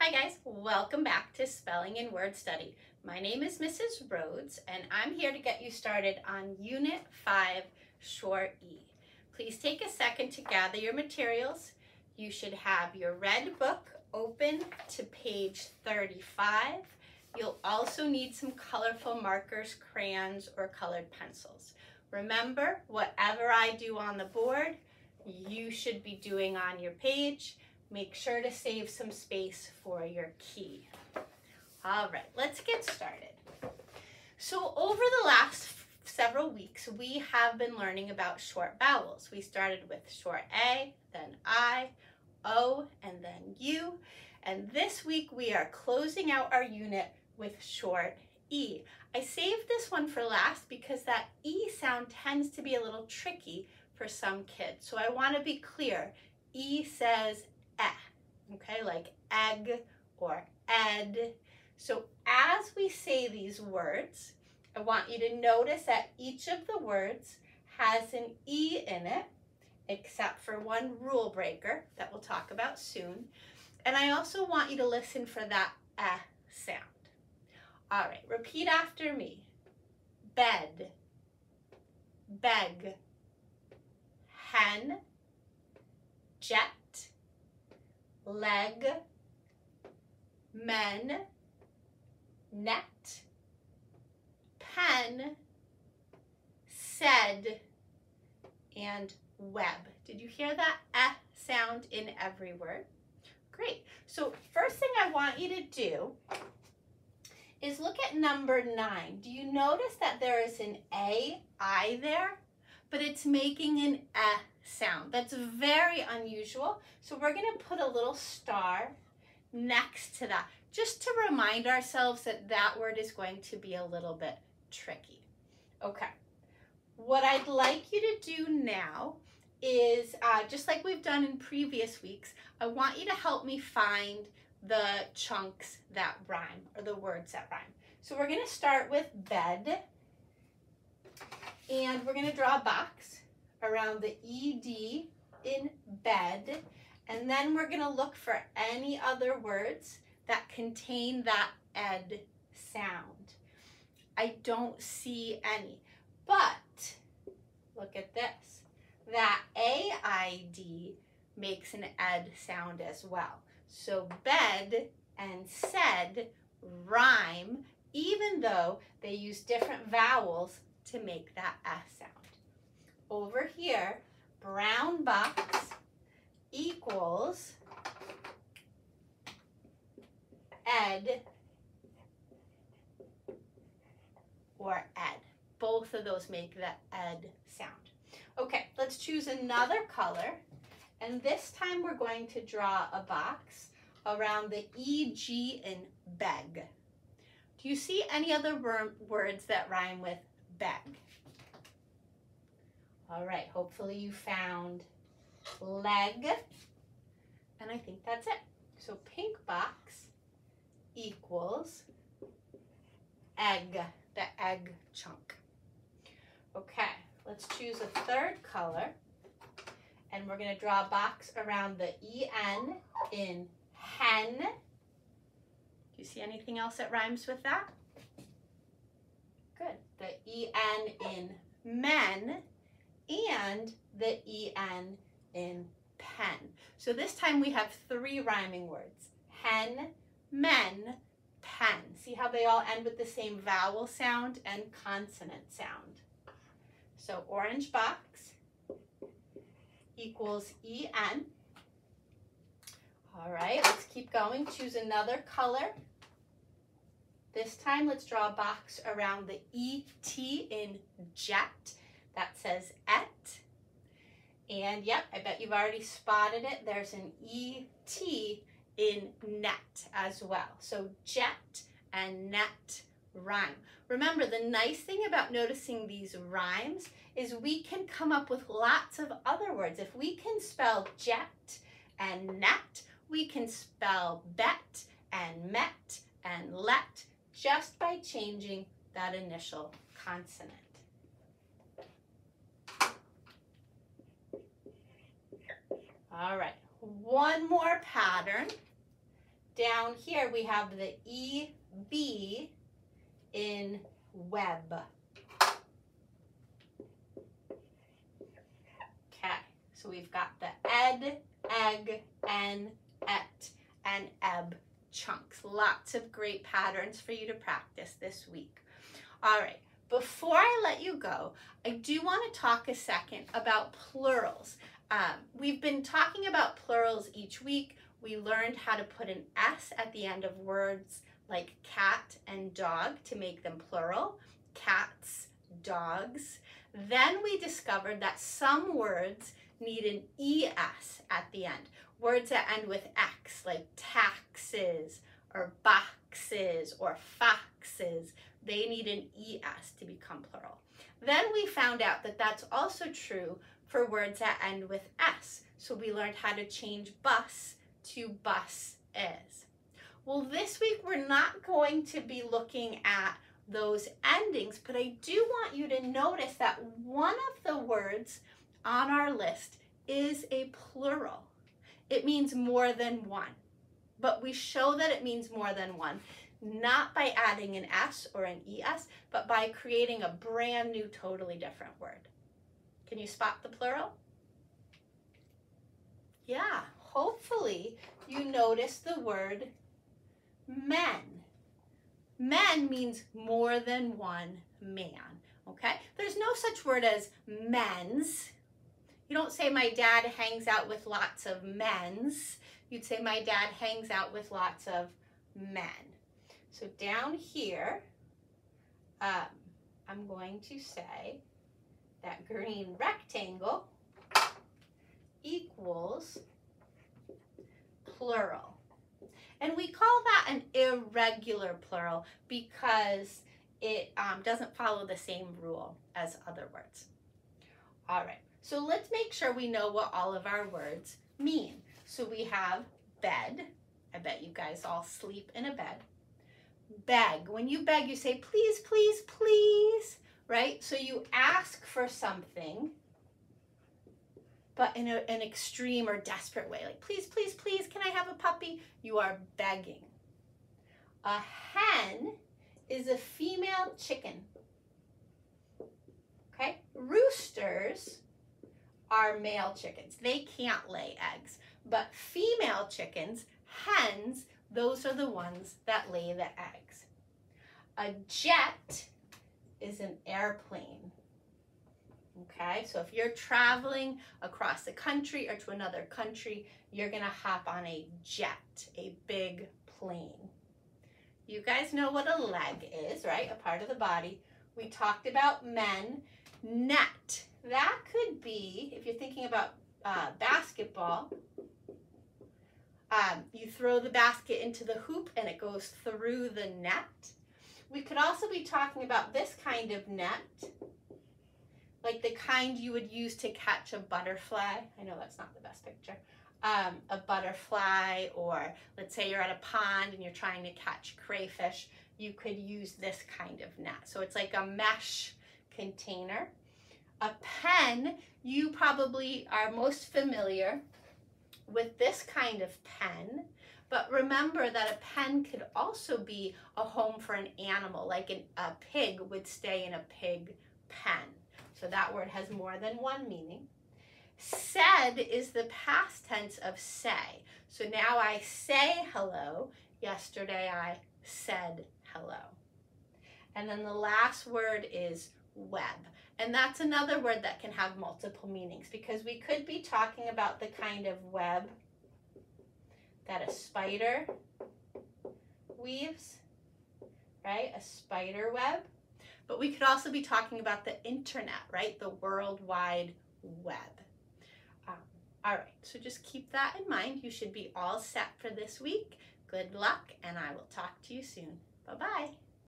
Hi guys, welcome back to Spelling and Word Study. My name is Mrs. Rhoades and I'm here to get you started on Unit 5, Short E. Please take a second to gather your materials. You should have your red book open to page 35. You'll also need some colorful markers, crayons, or colored pencils. Remember, whatever I do on the board, you should be doing on your page. Make sure to save some space for your key. All right, let's get started. So over the last several weeks, we have been learning about short vowels. We started with short A, then I, O, and then U. And this week we are closing out our unit with short E. I saved this one for last because that E sound tends to be a little tricky for some kids. So I want to be clear. E says okay, like egg or ed. So as we say these words, I want you to notice that each of the words has an E in it, except for one rule breaker that we'll talk about soon. And I also want you to listen for that sound. All right, repeat after me. Bed, beg, hen, jet, leg, men, net, pen, said, and web. Did you hear that sound in every word? Great. So first thing I want you to do is look at number 9. Do you notice that there is an A-I there? But it's making an sound. That's very unusual. So we're going to put a little star next to that, just to remind ourselves that that word is going to be a little bit tricky. Okay. What I'd like you to do now is, just like we've done in previous weeks, I want you to help me find the chunks that rhyme, or the words that rhyme. So we're going to start with bed, and we're going to draw a box around the ED in bed, and then we're going to look for any other words that contain that ed sound. I don't see any, but look at this. That AID makes an ed sound as well. So bed and said rhyme, even though they use different vowels to make that S sound. Over here, brown box equals ed or ed. Both of those make the ed sound. Okay, let's choose another color. And this time we're going to draw a box around the EG in beg. Do you see any other words that rhyme with beg? All right, hopefully you found leg, and I think that's it. So pink box equals egg, the egg chunk. Okay, let's choose a third color, and we're going to draw a box around the EN in hen. Do you see anything else that rhymes with that? Good. The EN in men and the EN in pen. So this time we have 3 rhyming words. Hen, men, pen. See how they all end with the same vowel sound and consonant sound. So orange box equals EN. All right, let's keep going. Choose another color. This time, let's draw a box around the ET in jet. That says et. And yep, I bet you've already spotted it. There's an ET in net as well. So jet and net rhyme. Remember, the nice thing about noticing these rhymes is we can come up with lots of other words. If we can spell jet and net, we can spell bet and met and let just by changing that initial consonant. All right, one more pattern. down here we have the EB in web. Okay, so we've got the ed, egg, en, et, and eb chunks. Lots of great patterns for you to practice this week. All right, before I let you go, I do want to talk a second about plurals. We've been talking about plurals each week. We learned how to put an S at the end of words like cat and dog to make them plural. Cats, dogs. Then we discovered that some words need an ES at the end. Words that end with X, like taxes or boxes or foxes, they need an ES to become plural. Then we found out that that's also true for words that end with S. So we learned how to change bus to bus is. Well, this week we're not going to be looking at those endings, but I do want you to notice that one of the words on our list is a plural. It means more than one, but we show that it means more than one, not by adding an S or an ES, but by creating a brand new, totally different word. Can you spot the plural? Yeah, hopefully you notice the word men. Men means more than one man, okay? There's no such word as men's. You don't say my dad hangs out with lots of men's. You'd say my dad hangs out with lots of men. So down here, I'm going to say that green rectangle equals plural. And we call that an irregular plural because it doesn't follow the same rule as other words. All right, so let's make sure we know what all of our words mean. So we have bed. I bet you guys all sleep in a bed. Beg. When you beg, you say, please, please, please, right? So you ask for something, but in an extreme or desperate way, like, please, please, please, can I have a puppy? You are begging. A hen is a female chicken. Okay? Roosters are male chickens. They can't lay eggs, but female chickens, hens, those are the ones that lay the eggs. A jet is an airplane. Okay, so if you're traveling across the country or to another country, you're gonna hop on a jet, a big plane. You guys know what a leg is, right? A part of the body. We talked about men. Net, that could be, if you're thinking about basketball, you throw the basket into the hoop and it goes through the net. We could also be talking about this kind of net, like the kind you would use to catch a butterfly. I know that's not the best picture. A butterfly, or let's say you're at a pond and you're trying to catch crayfish, you could use this kind of net. So it's like a mesh container. A pen, you probably are most familiar with this kind of pen, but remember that a pen could also be a home for an animal, like a pig would stay in a pig pen. So that word has more than one meaning. Said is the past tense of say. So now I say hello. Yesterday I said hello. And then the last word is web. And that's another word that can have multiple meanings, because we could be talking about the kind of web that a spider weaves, right? A spider web. But we could also be talking about the internet, right? The World Wide Web. All right, so just keep that in mind. You should be all set for this week. Good luck, and I will talk to you soon. Bye-bye.